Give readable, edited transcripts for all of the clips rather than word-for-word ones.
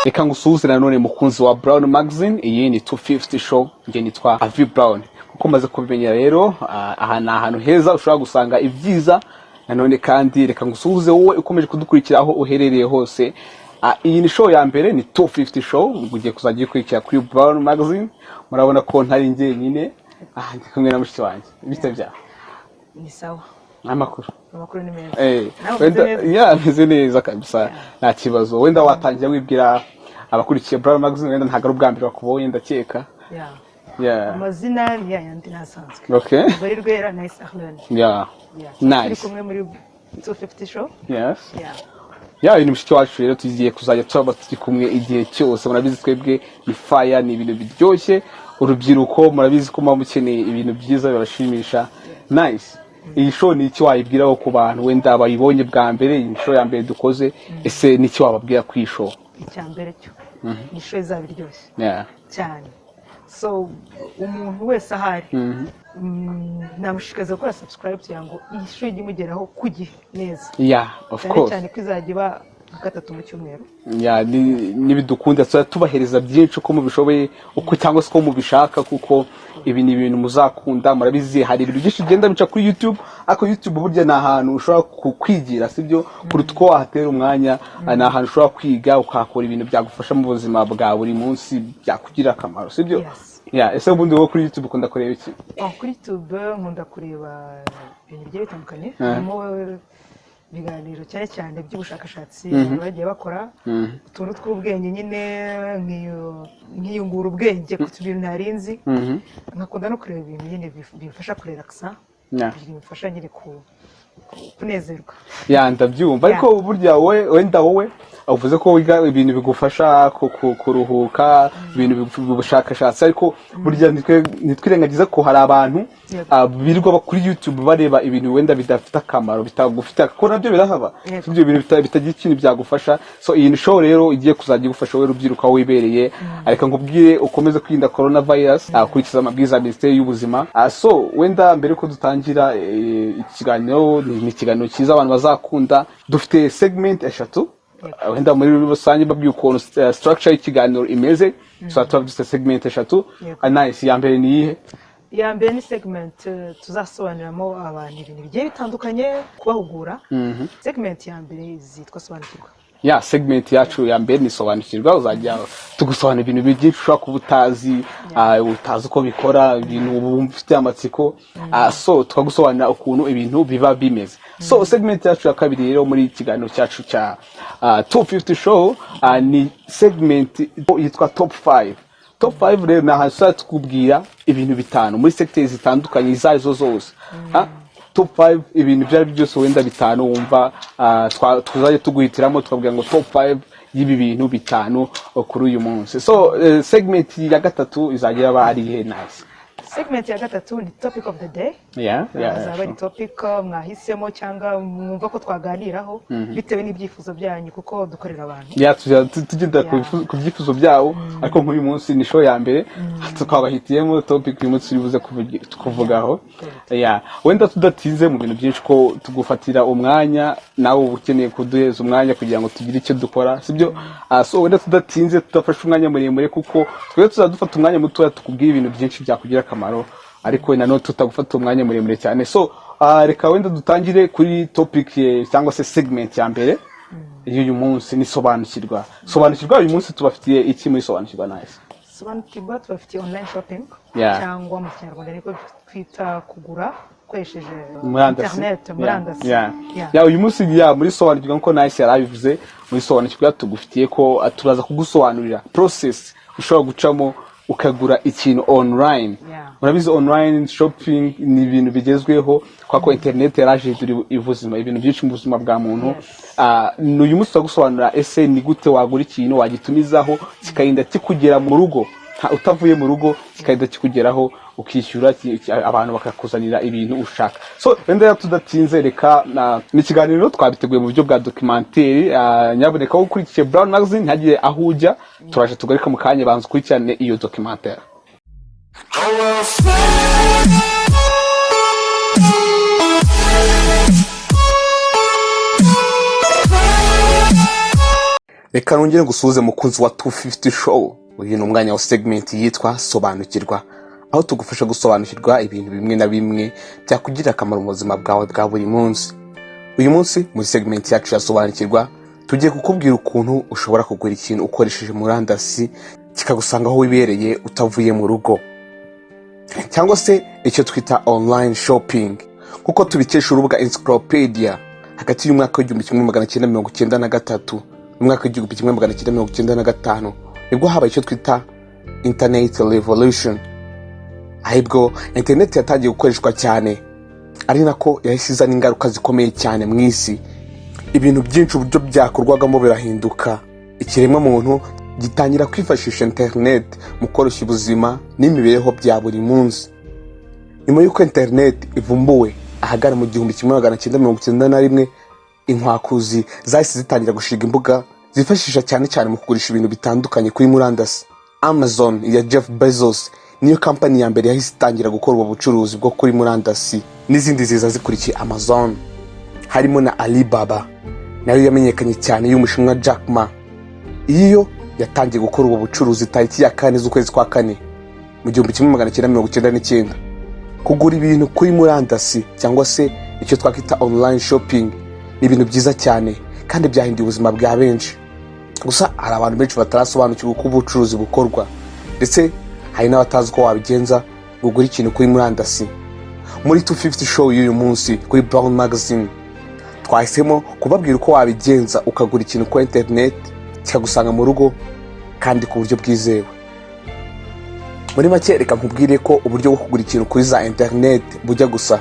Reka ngusuhuze nanone mukunzi wa Brown Magazine. Iyi ni 250 show, nge nitwa Avi Brown. Uko maze kubimenya rero, aha ni ahantu heza ushobora gusanga ibyiza. Nanone kandi reka ngusuhuze wowe ukomeje kudukurikira aho uherereye hose. Iyi ni show ya mbere, ni 250 show, ugiye kuzajya ukurikira kuri Brown Magazine. Murabona ko ntari njye nyine, ndi kumwe na mushiki wanjye. Bite bya? Ni sawa. Amakuru ni meza. Wenda meze neza kabisa, nta kibazo. Wenda watangira wibwira abakurikiye Brown Magazine, wenda ntago ari ubwambere bakubonye ndakeka. Amazina ni yandi nasanzwe. Okay. Bari rwera nice Arlen. Nice. Kumwe muri 250 show. Yes. Ni mushiki wacu rero tugiye kuzajya tuba turi kumwe igihe cyose. Murabizi twebwe ni fire, ni ibintu biryoshye. Urubyiruko murabizi ko mukeneye ibintu byiza birashimisha. Nice. Iyi show ni iki wayibwiraho ku bantu wenda bayibonye bwa mbere? Iyi show ya mbere dukoze, ese ni iki wababwira ku iyi show? Icyambere cyo ni show izabiryoshye cyane, so umuntu wese ahari namushikaza gukora subscribe yango iyi show ijye mugeraho ku gihe neza. Of course, cyane kwizajya gatatu mu cyumweru. Nibidukunda tubahereza byinshi uko mubishoboye, uko cyangwa se uko mubishaka, kuko ibi ni ibintu muzakunda. Murabizi hari ibintu byinshi bigenda bica kuri YouTube, ariko YouTube burya ni ahantu ushobora kwigira, sibyo? Kuruta uko wahatera umwanya, ni ahantu ushobora kwiga ukakora ibintu byagufasha mu buzima bwa buri munsi, byakugira akamaro, sibyo? Ese ubundi wowe kuri YouTube ukunda kureba iki? Kuri YouTube nkunda kureba ibintu bigiye bitandukanye, harimo ibiganiro cyane cyane by'ubushakashatsi bagiye bakora, utuntu tw'ubwenge nyine nkiyungura ubwenge ku bintu narinzi. Nkakunda no kureba ibintu nyine bifasha kurelaxa, bifasha nyine kunezerwa. Ndabyumva, ariko burya wenda wowe uvuze ko wiga ibintu bigufasha kuruhuka, ibintu by'ubushakashatsi, ariko burya nitwirengagiza ko hari abantu birirwa kuri YouTube bareba ibintu wenda bidafite akamaro, bitagufite, ko nabyo birahaba, ibyo bintu bitagira ikintu byagufasha. So iyi show rero igiye kuzajya igufasha wowe rubyiruka wibereye. Ariko ngubwire ukomeze kwirinda coronavirus, ukurikiza amabwiriza ya Minisiteri y'Ubuzima. So wenda mbere ko dutangira ikiganiro, ni ikiganiro cyiza abantu bazakunda. Dufite segment eshatu, wenda muri rusange babwiye ukuntu structure y'ikiganiro imeze. So dufite segment eshatu. Nice. Ya mbere ni iyihe? Ya mbere ni segment tuzasobanuramo abantu ibintu bigiye bitandukanye, kubahugura. Segment ya mbere zitwa sobanukirwa. Segment yacu ya mbere ni sobanukirwa. Uzajya tugusobanura ibintu byinshi ushobora kuba utazi uko bikora, ibintu ufite amatsiko. So tukagusobanurira ukuntu ibintu biba bimeze. So segment yacu ya kabiri rero muri ikiganiro cyacu cya 250 show, ni segment yitwa top 5. Top 5 rero naho tukubwira ibintu bitanu muri sectors zitandukanye izo zose. Top 5 ibintu byari byose wenda bitanu wumva, tuzajya tuguhitiramo tukabwira ngo top 5 y'ibi bintu bitanu kuri uyu munsi. So segment ya gatatu izagira ari nice. Segment ya gatatu ni topic of the day. Azaba ari topic mwahisemo cyangwa mwumva ko twaganiraho bitewe n'ibyifuzo byanyu, kuko dukorera abantu. Tugenda ku byifuzo byabo, ariko nk'uyu munsi ni show ya mbere, tukabahitiyemo topic uyu munsi turibuze kuvugaho. Wenda tudatinze mu bintu byinshi, ko tugufatira umwanya, nawe ukeneye kuduheza umwanya kugira ngo tugire icyo dukora, sibyo? So wenda tudatinze, tudafashe umwanya muremure, kuko twe tuzadufata umwanya muto tukubwira ibintu byinshi byakugira akamaro, ariko nanone tutagufata umwanya muremure cyane. So reka wenda dutangire kuri topic cyangwa se segment ya mbere y'uyu munsi, ni sobanukirwa. Sobanukirwa uyu munsi tubafitiye iki muri sobanukirwa? Nice. Sobanukirwa tubafitiye online shopping, cyangwa mu Kinyarwanda niko twita kugura ukoresheje internet, murandasi. Uyu munsi muri sobanukirwa nko Nice yarabivuze, muri sobanukirwa tugufitiye ko turaza kugusobanurira process ushobora gucamo ukagura ikintu online. Murabizi online shopping ni ibintu bigezweho, kwako internet yaraje ibuzima ibintu byinshi mu buzima bwa muntu. Uyu munsi turagusobanurira ese ni gute wagura ikintu wagitumizaho kikarinda kikugera mu rugo, utavuye mu rugo, kikarinda kikugeraho ukishyura, abantu bakakuzanira ibintu ushaka. So wenda tudatinze, reka n'ikiganiro twabiteguye mu buryo bwa documentaire. Nyaboneka wo ukurikiye Brown Magazine ntagire aho ujya, turaje tugarika mu kanya, banza ukurikirane iyo documentaire. Reka nongere gusuhuze mukunzi wa 250 show. Uyu ni umwanya wa segment yitwa sobanukirwa, aho tugufasha gusobanukirwa ibintu bimwe na bimwe byakugirira akamaro mu buzima bwawe bwa buri munsi. Uyu munsi muri segment yacu yasobanukirwa tugiye kukubwira ukuntu ushobora kugura ikintu ukoresheje murandasi kikagusanga aho wibereye utavuye mu rugo, cyangwa se icyo twita online shopping kuko tubikesha urubuga Encyclopedia. Hagati y'umwaka w'1993 n'umwaka w'1995 nibwo habaye icyo twita internet revolution, ahibwo internet yatangiye gukoreshwa cyane, ari nako yahise n'ingaruka zikomeye cyane mu isi. Ibintu byinshi uburyo byakorwagamo birahinduka, ikiremwa muntu gitangira kwifashisha internet mu koroshya ubuzima n'imibereho bya buri munsi. Nyuma y'uko internet ivumbuwe ahagana mu 1991, inkwakuzi zahise zitangira gushinga imbuga zifashisha cyane mu kugurisha ibintu bitandukanye kuri murandasi. Amazon ya Jeff Bezos niyo company ya mbere yahise itangira gukora ubu bucuruzi bwo kuri murandasi, n'izindi ziza zikurikiye Amazon harimo na Alibaba nayo yamenyekanye cyane y'umushinwa Jack Ma. Iyo yatangiye gukora ubu bucuruzi tariki ya 4 z'ukwezi kwa 4 mu 1999. Kugura ibintu kuri murandasi cyangwa se icyo twakita online shopping ni ibintu byiza cyane kandi byahinduye ubuzima bwa benshi. Gusa hari abantu benshi batarasobanukirwa uko ubucuruzi bukorwa, ndetse hari n'abatazi ko wabigenza gugura ikintu kuri murandasi. Muri 250 show y'uyu munsi kuri Brown Magazine twahisemo kubabwira uko wabigenza ukagura ikintu kuri internet kikagusanga mu rugo kandi ku buryo bwizewe. Muri make reka nkubwire ko uburyo bwo kugura ikintu kuri za internet bujya gusa.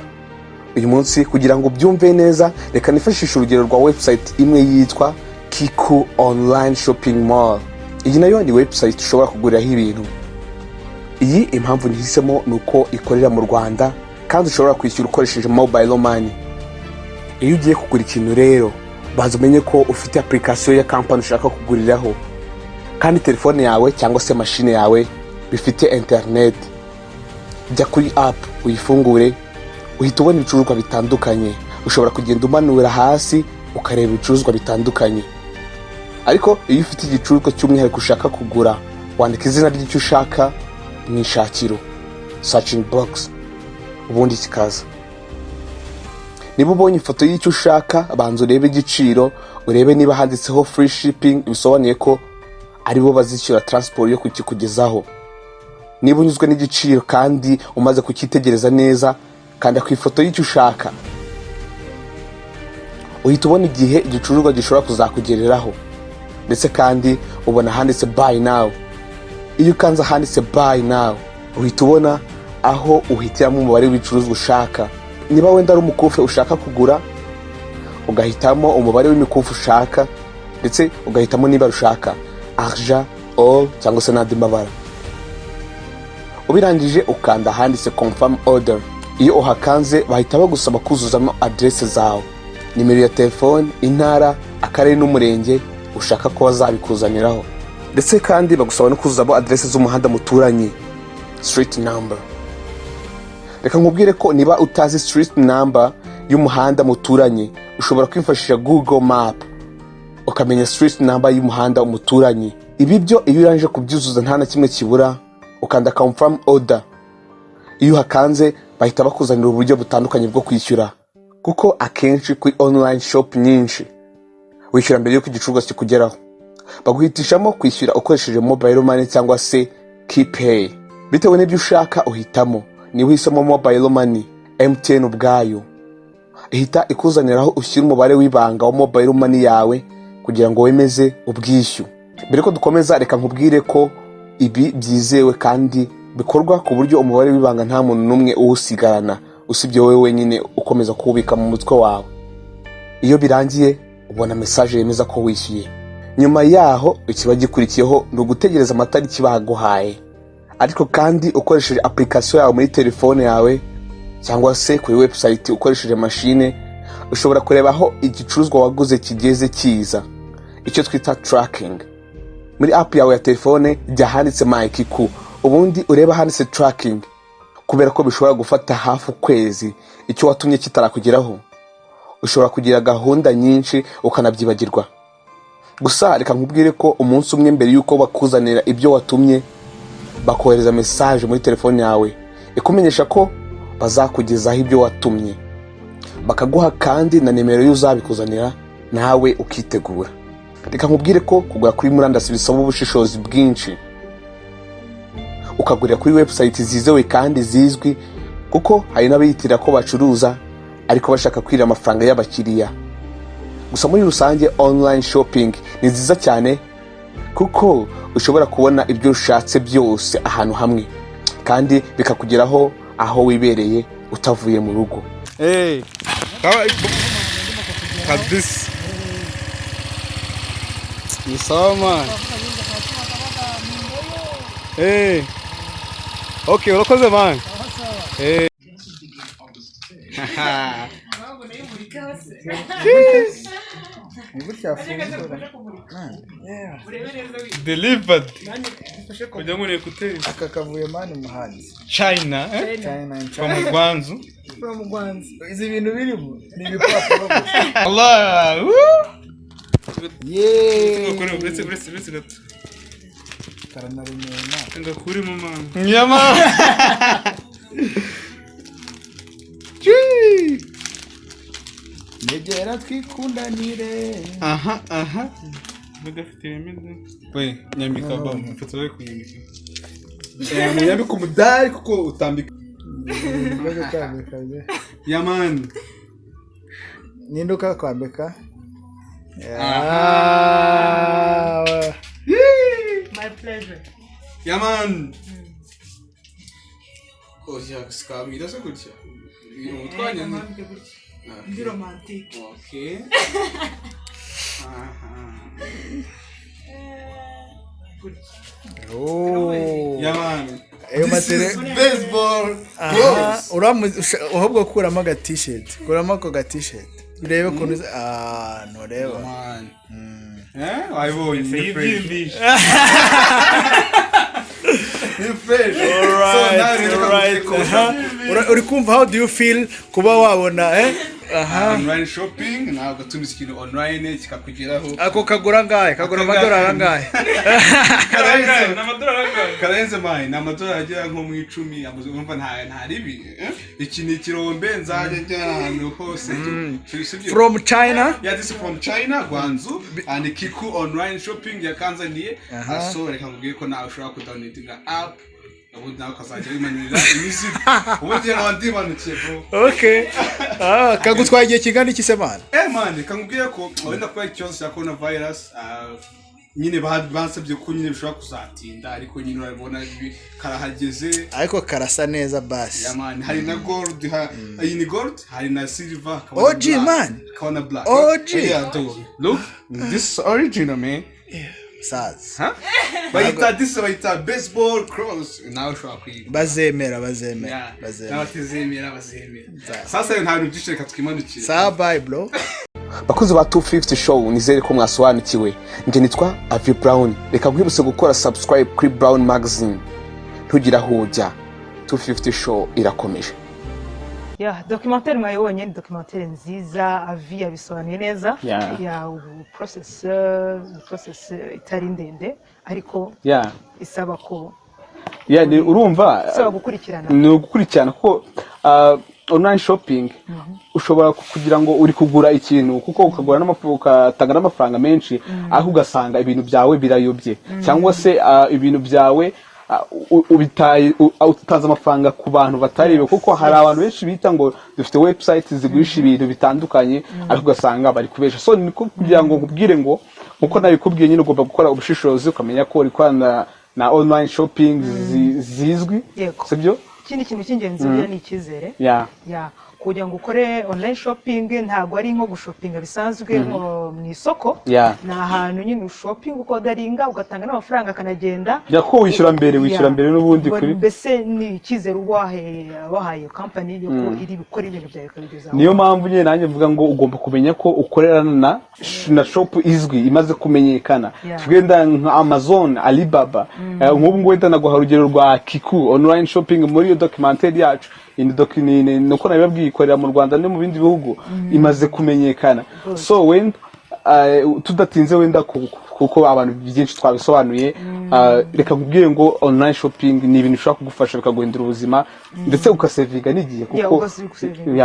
Uyu munsi kugira ngo byumve neza, reka nifashishe urugero rwa website imwe yitwa Kiku Online Shopping Mall. Iyi nayo ni website ushobora kuguriraho ibintu. Iyi impamvu nyihisemo nuko ikorera mu Rwanda kandi ushobora kwishyura ukoresheje mobile money. Iyo ugiye kugura ikintu rero, baza umenye ko ufite application ya company ushaka kuguriraho, kandi telefone yawe cyangwa se machine yawe bifite internet. Jya kuri app uyifungure, uhita ubona ibicuruzwa bitandukanye. Ushobora kugenda umanura hasi ukareba ibicuruzwa bitandukanye, ariko iyo ufite igicuruzwa cy'umwihariko ushaka kugura, wandika izina ry'icyo ushaka mu ishakiro searching box, ubundi kikaza. Niba ubonye ifoto y'icyo ushaka, banza urebe igiciro, urebe niba handitseho free shipping, bisobanuye ko ari bo bazishyura transport yo kukikugezaho. Niba unyuzwe n'igiciro kandi umaze kukitegereza neza, kanda ku ifoto y'icyo ushaka, uhita ubona igihe igicuruzwa gishobora kuzakugereraho, ndetse kandi ubona handitse buy now. Iyo ukanze handitse buy now, uhita ubona aho uhitiramo umubare w'ibicuruzwa ushaka. Niba wenda ari umukufe ushaka kugura, ugahitamo umubare w'imikufu ushaka, ndetse ugahitamo niba ushaka argent, or cyangwa se n'andi mabara. Ubirangije ukanda handitse confirm order. Iyo uhakanze bahita bagusaba kuzuzamo adresse zawe, nimero ya telefone, intara, akarere n'umurenge ushaka ko bazabikuzaniraho, ndetse kandi bagusaba no kuzuzamo adresse z'umuhanda muturanye, street number. Reka nkubwire ko niba utazi street number y'umuhanda muturanye, ushobora kwifashisha Google Map ukamenya street number y'umuhanda umuturanye. Ibi byo iyo urangije kubyuzuza nta na kimwe kibura, ukanda confirm order. Iyo hakanze bahita bakuzanira uburyo butandukanye bwo kwishyura, kuko akenshi kuri online shop nyinshi wishyura mbere yuko igicuruzwa kikugeraho. Baguhitishamo kwishyura ukoresheje mobile money cyangwa se KeyPay, bitewe n'ibyo ushaka uhitamo. Niba uhisemo mobile money, MTN ubwayo ihita ikuzaniraho ushyira umubare w'ibanga wa mobile money yawe kugira ngo wemeze ubwishyu. Mbere ko dukomeza, reka nkubwire ko ibi byizewe kandi bikorwa ku buryo umubare w'ibanga nta muntu n'umwe uwusigarana usibye wowe wenyine ukomeza kuwubika mu mutwe wawe. Iyo birangiye ubona message yemeza ko wishyuye. Nyuma yaho ikiba gikurikiyeho ni ugutegereza amatariki baguhaye, ariko kandi ukoresheje application yawe muri telefone yawe cyangwa se kuri website ukoresheje machine, ushobora kureba aho igicuruzwa waguze kigeze kiza, icyo twita tracking. Muri app yawe ya telefone jya handitse My Kiku, ubundi ureba handitse tracking, kubera ko bishobora gufata hafi ukwezi icyo watumye kitarakugeraho. Ushobora kugira gahunda nyinshi ukanabyibagirwa. gusa reka nkubwire ko umunsi umwe mbere yuko bakuzanira ibyo watumye bakohereza message muri telefone yawe ikumenyesha ko bazakugezaho ibyo watumye, bakaguha kandi na nimero y'uzabikuzanira nawe ukitegura. Reka nkubwire ko kugura kuri murandasi bisaba ubushishozi bwinshi, ukagurira kuri website zizewe kandi zizwi, kuko hari n'abiyitirira ko bacuruza ariko bashaka kwirira amafaranga y'abakiriya. Gusa muri rusange online shopping ni nziza cyane kuko ushobora kubona ibyo ushatse byose ahantu hamwe kandi bikakugeraho aho wibereye utavuye mu rugo. Kabisa. Ni sawa man. Okay, urakoze man. Delivered. Kujya muri ekuteri. Aka kavuye mani muhanzi. China, From Gwanzu. Izi bintu birimo ni ibipapuro. Allah. Yeah. Uretse gato. Karanarumena. Ngakuri mu mama. Nyama. Negera twikundanire. Aha. Mugafite remede. We, nyambika ba mfatso we kunyambika. Nyambika umudari kuko utambika. Yaman. Ninduka kwambika. My pleasure. Yaman. Oya, skamira se gutya. Utwanya Ndi romantic. Okay. Yaman. Eyo matere Baseball. Ahubwo kuramo aga t-shirt. Kuramo ako ga t-shirt. Birebe kuntu ntoreba. Man. Wayibonye ni fresh. Ni fresh. Alright. Uri kumva how do you feel kuba wabona online shopping ntabwo tumize ikintu online kikakugeraho. Ako kagura ngahe? Kagura amadolari angahe? Karenze mai na amadolari agera nko mu 10 amaze kumva nta ribi. Iki ni kirombe nzaje njya ahantu hose. From China? Yeah, this is from China, Gwanzu, and Kiku online shopping yakanzaniye. So reka nkubwire ko nawe ushobora kudownloadinga app. Ubundi nawe ukazajya wimanurira imizigo. Ubundi wandimanukiye bro. Okay. Kagutwaye igihe kingana iki se man? Man, reka nkubwire ko wenda kuba ikibazo cya coronavirus nyine bansabye ko nyine bishobora kuzatinda ariko nyine urabona karahageze ariko karasa neza basi. Yeah man, hari na gold, iyi ni gold, hari na silver, OG man. Kawana black. OG. Yeah, look, this is original man. Saz. Bayita baseball cross. Nawe ushobora kwiga. Bazemera. Bazemera. Sasa nta bintu byinshi reka twimanukire. Sawa bye bro. Bakozi ba 250 show nizere ko mwasobanukiwe. Nje nitwa Avi Brown. Reka nkwibutse gukora subscribe kuri Brown Magazine. Tugira hujya. 250 show irakomeje. Documentaire mwayibonye ni documentaire nziza, Avi yabisobanuye neza. Process itari ndende ariko isaba ko ni urumva isaba gukurikirana. Ni gukurikirana kuko online shopping ushobora kugira ngo uri kugura ikintu kuko ukagura n'amafuka utanga n'amafaranga menshi aho ugasanga ibintu byawe birayobye cyangwa se ibintu byawe utaza amafaranga ku bantu bataribe kuko hari abantu benshi bita ngo dufite website zigurisha ibintu bitandukanye ariko ugasanga bari kubesha. So ni kugira ngo nkubwire ngo uko nabikubwiye nyine ugomba gukora ubushishozi ukamenya ko uri kwana na online shopping zizwi, sibyo? Ikindi kintu cy'ingenzi ni icyizere. Kugira ngo ukore online shopping ntago ari nko gushopinga bisanzwe mu isoko. Na ahantu nyine shopping ukodaringa ugatanga n'amafaranga kanagenda. Ko wishyura mbere n'ubundi kuri. Mbese ni icyizere wahaye company yo ko iri bikora ibintu byawe kabigeza. Niyo mpamvu nyine nanjye mvuga ngo ugomba kumenya ko ukorerana na shop izwi imaze kumenyekana. Tugenda nka Amazon, Alibaba. Nk'ubu ngo wenda naguha urugero rwa Kiku online shopping muri iyo documentaire yacu. Nuko nabibabwiye ikorera mu Rwanda no mu bindi bihugu imaze kumenyekana. So when tudatinze wenda kuko abantu byinshi twabisobanuye, reka nkubwire ngo online shopping ni ibintu bishobora kugufasha bikaguhindura ubuzima ndetse ugasevinga n'igihe, kuko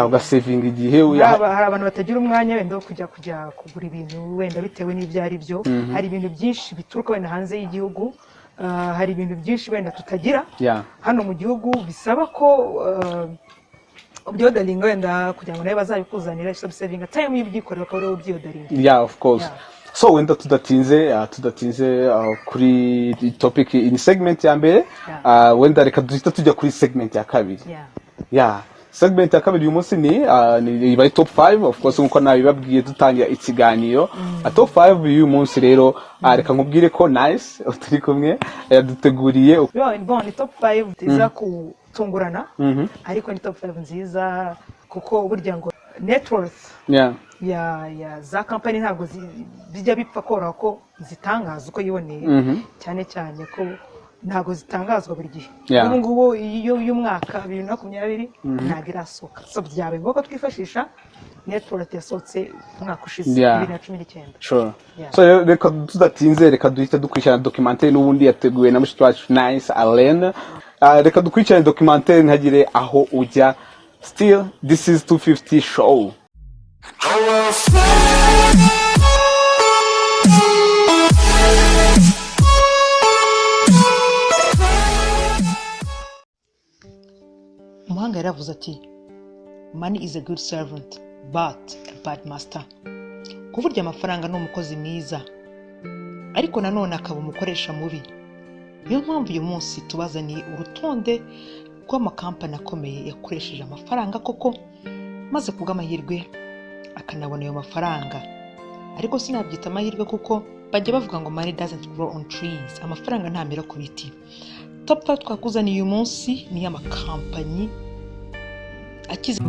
ugasevinga igihe. Hari abantu batagira umwanya wenda wo kujya kugura ibintu wenda bitewe n'ibyo ari byo. Hari ibintu byinshi bituruka wenda hanze y'igihugu, hari ibintu byinshi wenda tutagira hano mu gihugu, bisaba ko ubyodaringa wenda kugira ngo nawe bazabikuzanira, savinga time y'ibyikorera ukaba uriho ubyodaringa. Of course. So wenda tudatinze kuri topic in segment ya mbere, wenda reka duhita tujya kuri segment ya kabiri. Segment ya kabiri uyu munsi ni by top 5, of course nkuko nabibabwiye dutangira ikiganiro. Top 5 y'uyu munsi rero, reka nkubwire ko Nice turi kumwe yaduteguriye. Ni top 5 tiza kutungurana, ariko ni top 5 nziza kuko burya ngo net worth ya za company ntabwo zijya bipfa koroha ko zitangaza uko yiboneye, cyane cyane ko ntabwo zitangazwa buri gihe. Ubu ngubu iyo mwaka 2020 ntabwo irasohoka, so byabaye ngombwa twifashisha net worth yasohotse umwaka ushize 2019. So reka tudatinze, reka duhita dukurikirana documentaire n'ubundi yateguwe na mushiki wacu Nice Allen. Reka dukurikirane documentaire ntagire aho ujya. Still, this is 250 show. Umuhanga yaravuze ati, money is a good servant but a bad master. Kuburya amafaranga ni umukozi mwiza ariko nanone akaba umukoresha mubi. Niyo mpamvu uyu munsi tubazaniye urutonde rw'amakampani akomeye yakoresheje amafaranga koko maze kubw'amahirwe akanabona ayo mafaranga. Ariko sinabyita amahirwe kuko bajya bavuga ngo money doesn't grow on trees, amafaranga ntamera ku biti. Top 5 twakuzaniye uyu munsi ni y'amakampani akize.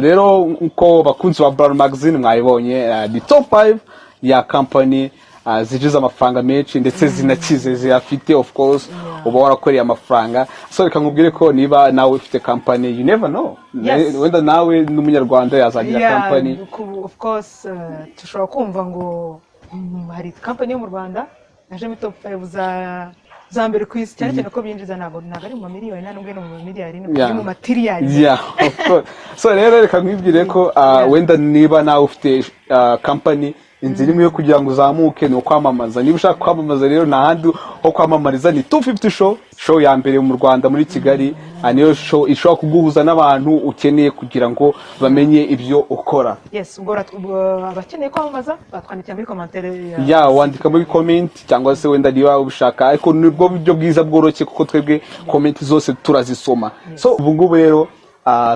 rero uko bakunzi ba Brown Magazine mwayibonye ni top 5 ya company zinjiza amafaranga menshi ndetse zinakize ziyafite of course uba warakoreye amafaranga so reka nkubwire ko niba nawe ufite company you never know wenda nawe n'umunyarwanda yazagira company of course tushobora kumva ngo hari company yo mu Rwanda naje mu top 5 za mbere ku isi cyane ko binjiza ntabwo ari mu miliyoni ntabwo no mu miliyari no mu materials of course so rero reka nkubwire ko wenda niba nawe ufite company inzira imwe yo kugira ngo uzamuke ni ukwamamaza niba ushaka kwamamaza rero nta handi ho kwamamariza ni 250 show ya mbere mu Rwanda muri Kigali niyo show ishobora kuguhuza n'abantu ukeneye kugira ngo bamenye ibyo ukora yes ubwo abakeneye kwamamaza batwandikira muri commentaire wandika muri comment cyangwa se wenda niba ubishaka ariko nibwo buryo bwiza bworoshye kuko twebwe comment zose turazisoma so ubu ngubu rero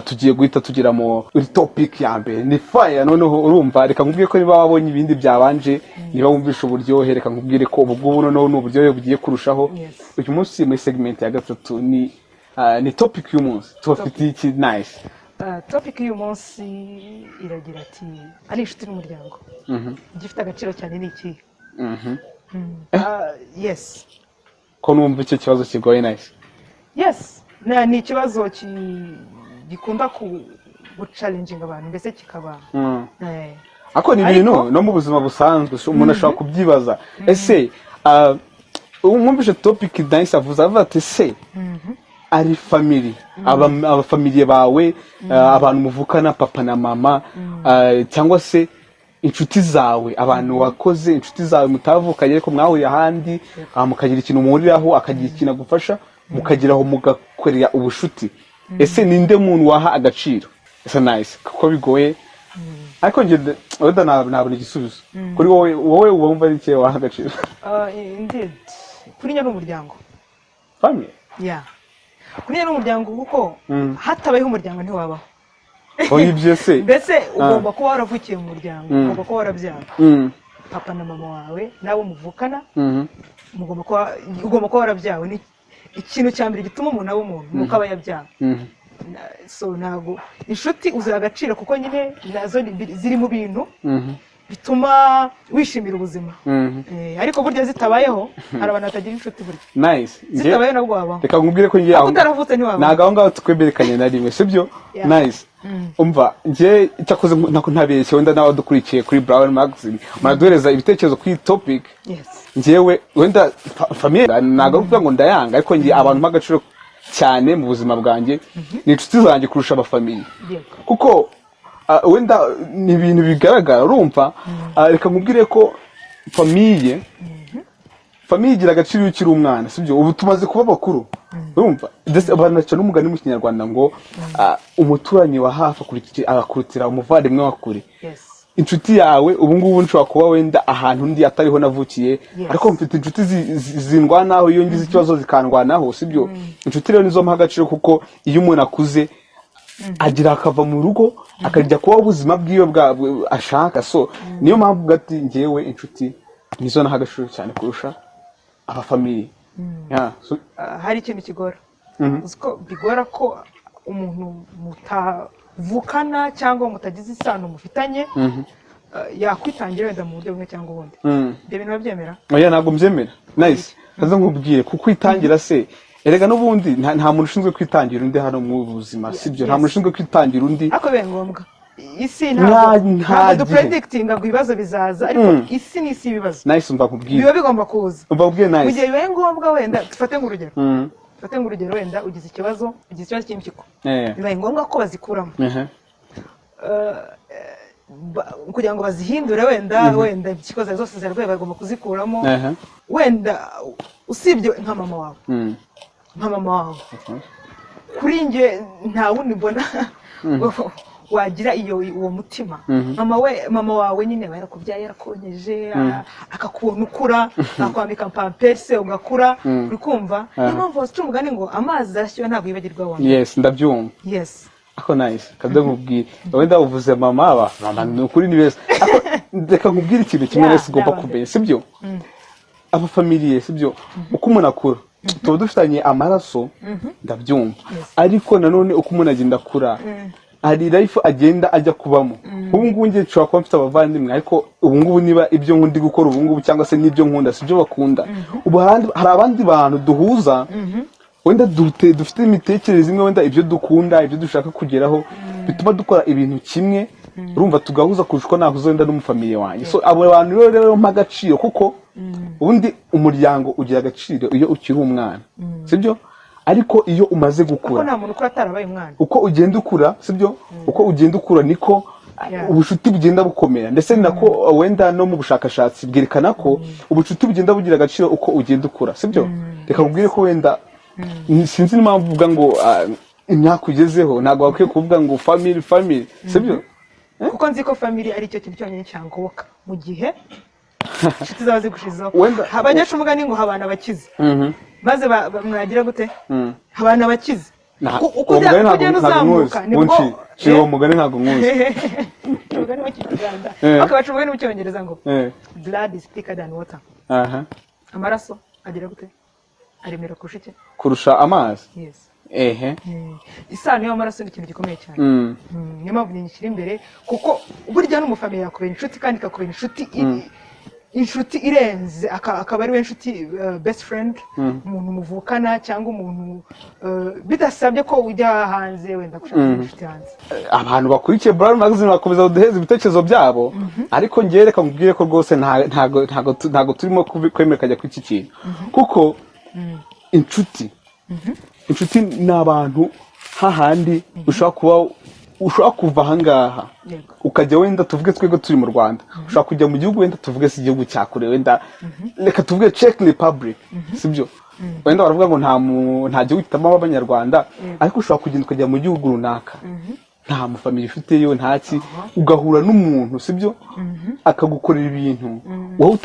tugiye guhita tugira mu topic ya mbere ni fire noneho urumva reka nkubwire ko niba wabonye ibindi byabanje niba wumvisha uburyohe reka nkubwire ko ubu noneho n'uburyohe bugiye kurushaho uyu munsi muri segment ya gatatu ni topic y'umunsi tubafitiye iki nice topic y'uyu munsi iragira ati ari inshuti n'umuryango gifite agaciro cyane ni iki yes ko numva icyo kibazo kigoye nice yes ni ikibazo gikunda guchallenginga abantu mbese kikaba ako ni ibintu no mu buzima busanzwe umuntu ashobora kubyibaza ese umwumvishe topic nice avuze ati se ari family abafamiliye bawe abantu muvukana papa na mama cyangwa se inshuti zawe abantu wakoze inshuti zawe mutavukanye ariko mwahuriye ahandi mukagira ikintu muhuriraho akagira ikintu agufasha mukagiraho mugakorera ubushuti ese ninde muntu waha agaciro ese nice kuko bigoye ariko nge wenda nabona igisubizo kuri wowe wumva ari cye waha agaciro indeed kuri nyine n'umuryango family kuri nyine n'umuryango kuko hatabayeho umuryango ntiwabaho ibyo se mbese ugomba kuba waravukiye mu muryango ugomba kuba warabyara papa na mama wawe nabo muvukana ugomba kuba warabyawe ni ikintu cya mbere gituma umuntu aba umuntu nuko aba yabyawe so ntabwo inshuti uziha agaciro kuko nyine nazo ziri mu bintu bituma wishimira ubuzima ariko burya zitabayeho hari abantu batagira inshuti burya nice zitabayeho nabwo wabaho reka nkubwire ko ngiye aho utaravutse ntiwabaho ntabwo aho ngaho tukweberekanye na rimwe sibyo nice umva ngiye cyakoze ntabeshye wenda n'abadukurikiye kuri Brown Magazine muraduhereza ibitekerezo kuri topic ngewe wenda famille ntabwo kuvuga ngo ndayanga ariko ngiye abantu mpagaciro cyane mu buzima bwanjye ni inshuti zanjye kurusha abafamili kuko wenda ni ibintu bigaragara urumva reka nkubwire ko famille igira agaciro iyo ukiri umwana sibyo ubu tumaze kuba bakuru urumva banaca n'umugani mu kinyarwanda ngo umuturanyi wa hafi agakurutira umuvandimwe wa kure inshuti yawe ubu ngubu nshobora kuba wenda ahantu undi atariho navukiye ariko mfite inshuti zindwanaho iyo ngize ikibazo zikandwanaho sibyo inshuti rero nizo mpa agaciro kuko iyo umuntu akuze agira akava mu rugo akajya kuba ubuzima bwiwe ashaka so niyo mpamvu gati ngewe inshuti nizo naha agaciro cyane kurusha abafamili hari ikintu kigora uziko bigora ko umuntu mutavukana cyangwa mutagize isano mufitanye yakwitangira wenda mu buryo bumwe cyangwa ubundi ibyo bintu babyemera oya ntabwo mbyemera nice kaza nkubwire kuko itangira se erega n'ubundi nta muntu ushinzwe kwitangira undi hano mu buzima sibyo nta muntu ushinzwe kwitangira undi ariko biba ngombwa isi ntabwo dupredikitinga ngo ibibazo bizaza ariko isi ni isi ibibazo nice umva nkubwire biba bigomba kuza umva nkubwire nice mu gihe bibaye ngombwa wenda dufate nk'urugero wenda ugize ikibazo cy'impyiko bibaye ngombwa ko bazikuramo kugira ngo bazihindure wenda ikikoza zose zirarwaye bagomba kuzikuramo wenda usibye nka mama wawe kuri njye nta wundi mbona wagira uwo mutima mama wawe nyine yarakubyaye yarakonyeje akakubona ukura akwambika pampers ugakura uri kumva niyo mpamvu bafite umugani ngo amazi arashyuha ntabwo yibagirwa wawe yes ndabyumva ako nice kaze nkubwire wenda uvuze mama ni ukuri ni beza reka nkubwire ikintu kimwe wese ugomba kumenya sibyo abafamiliye sibyo uko umuntu akura tuba dufitanye amaraso ndabyumva ariko nanone uko umuntu agenda akura hari life agenda ajya kubamo. Ubu ngubu ngiye nshobora kuba mfite abavandimwe ariko ubu ngubu niba ibyo ndi gukora ubu ngubu cyangwa se n'ibyo nkunda sibyo bakunda, ubu hari abandi bantu duhuza wenda dufite imitekerereze imwe, wenda ibyo dukunda ibyo dushaka kugeraho bituma dukora ibintu kimwe, urumva tugahuza kurusha uko nahuza wenda n'umufamiliye wanjye. So abo bantu rero mpa agaciro, kuko ubundi umuryango ugira agaciro iyo ukiri umwana, sibyo? Ariko iyo umaze gukura, kuko nta muntu ukura atarabaye umwana, uko ugenda ukura sibyo, uko ugenda ukura niko ubucuti bugenda bukomera, ndetse nako wenda no mu bushakashatsi bwerekana ko ubucuti bugenda bugira agaciro uko ugenda ukura, sibyo? Reka nkubwire ko wenda sinzi n'impamvu uvuga ngo imyaka ugezeho ntabwo wakwiye kuvuga ngo family, sibyo? Kuko nzi ko family ari cyo kintu cyonyine cyangoboka mu gihe inshuti zaba zigushizeho. Abanyesha umugani ngo habana abakize, maze mwagira gute? Habana abakize. Uko ugenda uzamuka nibwo uwo mugani ntabwo nkuzi. Umugani wa Kinyarwanda akabaca umugani mu Cyongereza ngo blood is thicker than water. Amaraso agira gute? Aremera kurusha iki? Kurusha amazi. Yes. Isano y'amaraso ni ikintu gikomeye cyane. Niyo mpamvu nyinshi imbere, kuko burya n'umufamiliye yakubera inshuti kandi ikakubera inshuti irenze, akaba ari we inshuti best friend, umuntu muvukana cyangwa umuntu bidasabye ko ujya hanze wenda gushaka inshuti hanze. Abantu bakurikiye Brown Magazine bakomeza kuduheza ibitekerezo byabo, ariko ngiye reka nkubwire ko rwose ntago turimo kwemera kujya kuri iki kintu, kuko inshuti ni abantu hahandi ushobora kuva ahangaha ukajya wenda tuvuge twego turi mu Rwanda, ushobora kujya mu gihugu wenda tuvuge si igihugu cya kure, wenda reka tuvuge Czech Republic, sibyo? Wenda baravuga ngo nta gihugu kitamo abanyarwanda, ariko ushobora kugenda ukajya mu gihugu runaka nta mufamili ufiteyo ntaki, ugahura n'umuntu sibyo, akagukorera ibintu wowe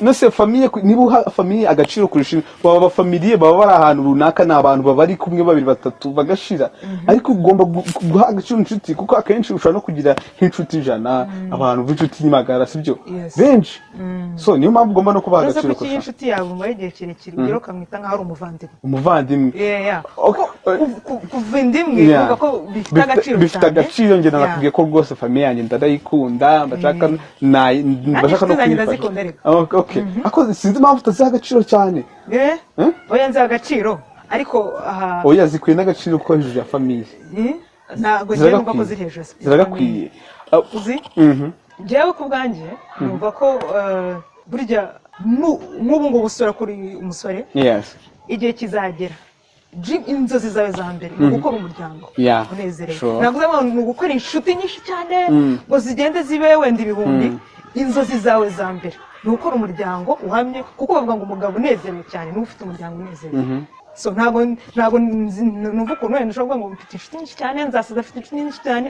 nase famille, niba uha famille agaciro kurusha baba bafamiliye, baba bari ahantu runaka, ni abantu baba ari kumwe babiri batatu bagashira, ariko ugomba guha agaciro inshuti, kuko akenshi ushobora no kugira nk'inshuti 100, abantu b'inshuti n'imagara sibyo benshi. So niyo mpamvu ugomba no kubaha agaciro kurusha inshuti yawe mu gihe kirekire, ugero kamwita nka hari umuvandimwe. Kuva indimwe uvuga ko bifite agaciro, bifite agaciro. Njye nakubwiye ko rwose famille yanjye ndayikunda, bashaka no kwifasha. Okay, ako sinzi impamvu utaziha agaciro cyane. Oya nzi agaciro, ariko oya zikwiye n'agaciro ko hejuru ya famille. Ntabwo ngiye numva ko ziri hejuru. Ziragakwiye. Uzi? Njyewe ku bwanjye numva ko burya n'ubu ngubu usura kuri umusore, igihe kizagera inzozi zawe za mbere ni gukora umuryango unezerewe. Ntabwo ni ugukora inshuti nyinshi cyane ngo zigende zibe wenda ibihumbi. Inzozi zawe za mbere ni gukora umuryango uhamye, kuko bavuga ngo umugabo unezerewe cyane niwe ufite umuryango unezerewe. So ntabwo numva ukuntu wenda ushobora kuvuga ngo mfite inshuti nyinshi cyane, nzasiza afite inshuti nyinshi cyane.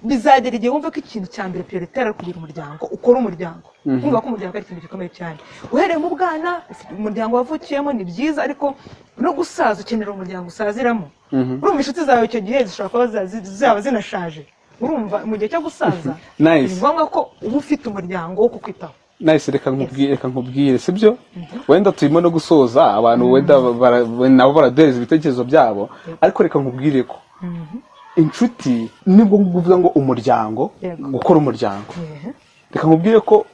Bizagera igihe wumva ko ikintu cya mbere prioritaire ari kugira umuryango, ukora umuryango. Kumva ko umuryango ari ikintu gikomeye cyane. Uhereye mu bwana umuryango wavukiyemo ni byiza, ariko no gusaza ukenera umuryango usaziramo. Urumva inshuti zawe icyo gihe zishobora kuba zaba zinashaje, urumva mu gihe cyo gusaza ni ngombwa ko uba ufite umuryango wo kukwitaho. Reka nkubwire sibyo, wenda turimo no gusoza, abantu wenda nabo baraduhereza ibitekerezo byabo, ariko reka nkubwire ko inshuti nibwo kuvuga ngo umuryango, gukora umuryango. Reka nkubwire ko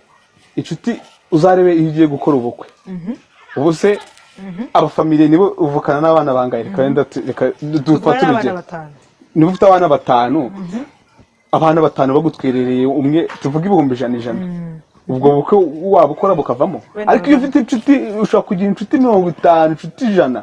inshuti uzarebe iyo ugiye gukora ubukwe, ubu se abafamiliye nibo uvukana n'abana bangahe? Reka dufate urugero, niba ufite abana 5, abana 5 bagutwerereye umwe tuvuga 100,000, ubwo bukwe waba ukora bukavamo. Ariko iyo ufite inshuti ushobora kugira inshuti 50, inshuti 100,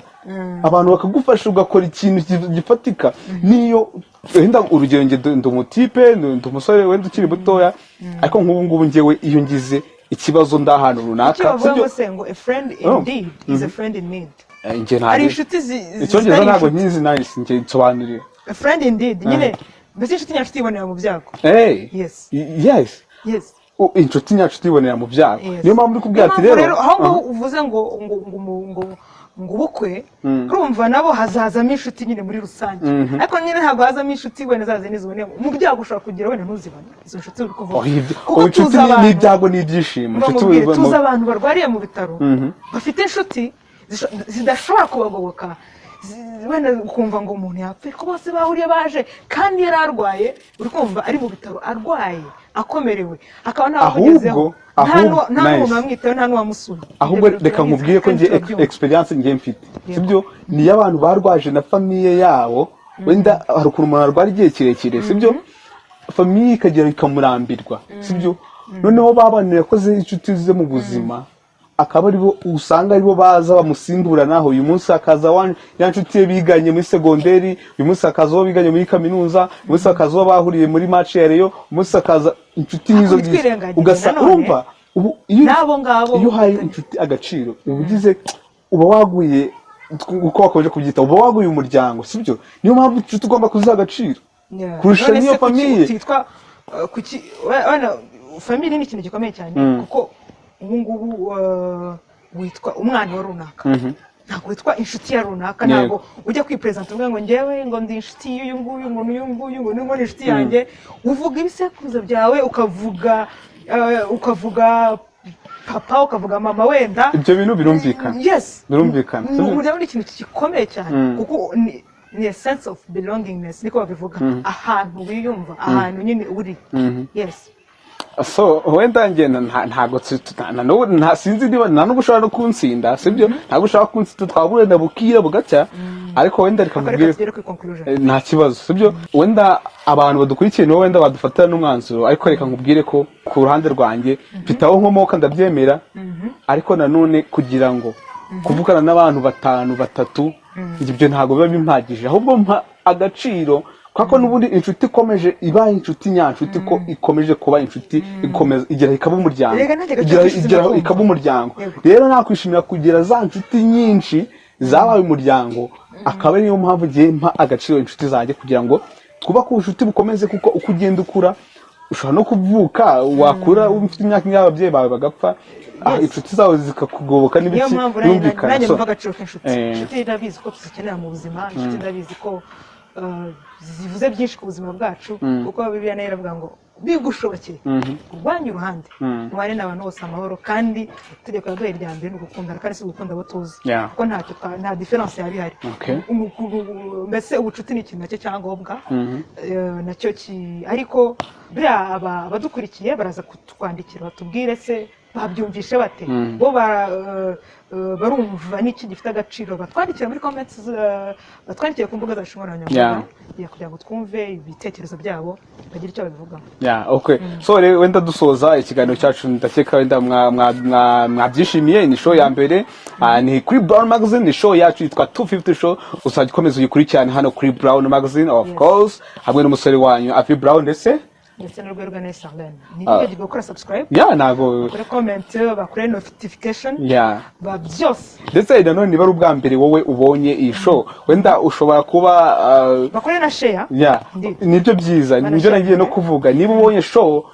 abantu bakagufasha ugakora ikintu gifatika. Niyo wenda urugero nge ndi umutipe, ndi umusore wenda ukiri butoya, ariko nk'ubu ngubu ngewe iyo ngize ikibazo ndahantu runaka, sibyo ngo a friend indeed is a friend in need. Ari inshuti icyongereza ntabwo nkizi, nice nge nsobanurire a friend indeed nyine mbese inshuti nyanshuti ibonera mu byago. Yes inshuti nyanshuti ibonera mu byago. Niyo mpamvu ndi kubwira ati rero aho uvuze ngo ubukwe, urumva nabo hazazamo inshuti nyine muri rusange, ariko nyine ntabwo hazamo inshuti wenda zaze niziboneye mu byago. Ushobora kugira wenda ntuzibone izo nshuti uri kuvuga, kuko inshuti n'ibyago n'ibyishimo. Tuzi abantu barwariye mu bitaro bafite inshuti zidashobora kubagoboka, wenda ukumva ngo umuntu yapfuye ko bose bahuriye baje kandi yari arwaye uri kumva ari mu bitaro arwaye akomerewe akaba ntawamugezeho nta n'umuntu wamwitaho nta n'uwamusuye ahubwo reka nkubwire ko ngiye experience ngiye mfite sibyo niyo abantu barwaje na famiye yabo wenda hari ukuntu umuntu arwara igihe kirekire sibyo famiye ikagera ikamurambirwa sibyo noneho babana yakoze inshuti ze mu buzima akaba aribo usanga aribo baza bamusimburanaho uyu munsi akaza ya nshuti ye biganye muri segonderi uyu munsi akaza uwo biganye muri kaminuza uyu munsi akaza uwo bahuriye muri match ya Rayon umunsi akaza inshuti nizo ugasanga urumva iyo uhaye inshuti agaciro ubugize uba waguye uko wakomeje kubyita uba waguye umuryango sibyo niyo mpamvu inshuti ugomba kuziha agaciro kurusha niyo famiye famiye ni ikintu gikomeye cyane kuko ubu ngubu witwa umwana wa runaka ntabwo witwa inshuti ya runaka ntabwo ujya kwipresenta uvuga ngo njyewe ngo ndi inshuti y'uyu nguyu ngo n'uyu nguyu ngo ni inshuti yanjye uvuga ibisekuruza byawe ukavuga papa ukavuga mama wenda ibyo bintu birumvikana birumvikana umuryango ni ikintu gikomeye cyane kuko ni a sense of belongingness niko babivuga ahantu wiyumva ahantu nyine uri yes so wenda ngenda ntago nta sinzi niba nta nubwo ushobora no kunsinda sibyo ntabwo ushobora kunsinda twaburenda bukira bugacya ariko wenda reka mubwire nta kibazo sibyo wenda abantu badukurikiye nibo wenda badufatira n'umwanzuro ariko reka nkubwire ko ku ruhande rwanjye mfitaho nkomoka ndabyemera ariko nanone kugira ngo kuvugana n'abantu batatu ibyo ntabwo biba bimpagije ahubwo mpa agaciro kwako n'ubundi inshuti ikomeje iba inshuti nyanshuti ko ikomeje kuba inshuti ikomeza igera ikaba umuryango igera ikaba umuryango rero nakwishimira kugira za nshuti nyinshi zabaye umuryango akaba ariyo mpamvu giye mpa agaciro inshuti zanjye kugira ngo twubake ubucuti bukomeze kuko uko ugenda ukura ushobora no kuvuka wakura ufite imyaka y'ababyeyi bawe bagapfa inshuti zawe zikakugoboka n'ibiki yumvikana nanjye mvuga agaciro k'inshuti inshuti ndabizi ko tuzikenera mu buzima inshuti ndabizi ko zivuze byinshi ku buzima bwacu kuko Bibiliya nayo iravuga ngo bigushobokeye urwanya uruhande ntware n'abantu bose amahoro kandi itegeko yaduhaye irya mbere ni ugukundana kandi si ugukunda abo tuzi kuko nta diferanse yaba ihari mbese ubucuti ni ikintu nacyo cyangombwa nacyo ariko buriya abadukurikiye baraza kutwandikira batubwire se babyumvishe bate bo barumva n'iki gifite agaciro batwandikira muri comments batwandikiye ku mbuga zacu nkoranyambaga kugira ngo twumve ibitekerezo byabo bagira icyo babivugaho okay so wenda dusoza ikiganiro cyacu ndakeka wenda mwabyishimiye ni show ya mbere ni kuri Brown Magazine ni show yacu yitwa 250 show usajya ukomeza uyikurikirane hano kuri Brown Magazine of course hamwe n'umusore wanyu Avi Brown ndetse n'urwego neza Arlene nibyo gukora subscribe nago bakore comment bakore notification ba byose ndetse nanone niba ari ubwa mbere wowe ubonye iyi show wenda ushobora kuba bakore na share nibyo byiza nibyo nagiye no kuvuga niba ubonye show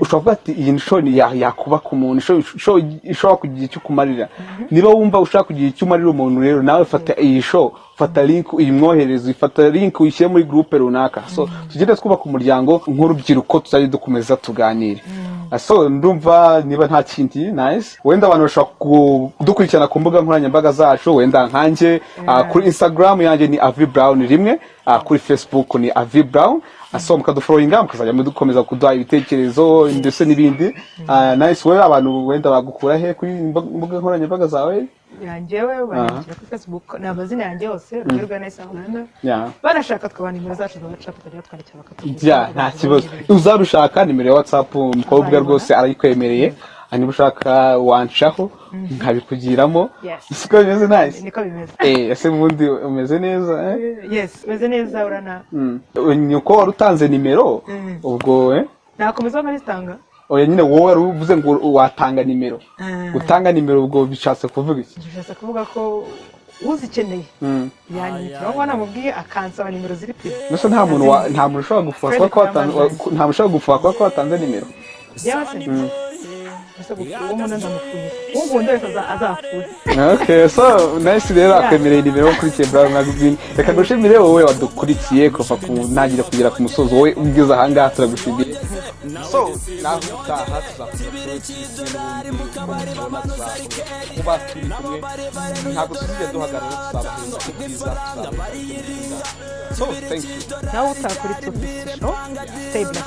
ushobora ati iyi show yakuba ku muntu show ishobora kugira icyo kumarira niba wumva ushaka kugira icyo umarira umuntu rero nawe fata iyi show fata link uyimwohereze fata link uyishyire muri groupe runaka so tugende twubaka umuryango nk'urubyiruko tuzajye dukomeza tuganire so ndumva niba nta kindi nice wenda abantu bashaka kudukurikirana ku mbuga nkoranyambaga zacu wenda nkanjye kuri Instagram yanjye ni Avi Brown rimwe kuri Facebook ni Avi Brown mukadufollowinga mukazajya mudukomeza kuduha ibitekerezo ndetse n'ibindi nice wewe abantu wenda bagukura he kuri mbuga nkoranyambaga zawe yanjyewe bandikira kuri Facebook n'amazina yanjye yose urwego neza Arlene barashaka twabana nimero zacu za WhatsApp tukajya twandikira bakatubwira nta kibazo uzabishaka nimero ya WhatsApp umukobwa rwose arayikwemereye niba ushaka wancaho nkabikugiramo siko bimeze nice niko bimeze ese ubundi umeze neza yes umeze neza urana nyuko wari utanze nimero ubwo nakomeza nkazitanga oya nyine wowe wari uvuze ngo watanga nimero gutanga nimero ubwo bishatse kuvuga iki bishatse kuvuga ko uzikeneye yanyitira ngo namubwiye akansaba nimero ziri pe mbese nta muntu ushobora gufuha ko watanze nimero ese uwo muntu ndamufuye uwo ngundi wese azapfuye. Okay, so nice rero akwemereye nimero kuri Brown Magazine. Reka gushimire wowe wadukurikiye kuva ku ntangiriro kugera ku musozo, wowe ubwiza ahangaha turagushimiye. So naho utaha kuba turi kumwe ntabwo tuzigera duhagarara tuzabaheza ibyiza. So thank you. Nawe utakuri Show, stay blessed.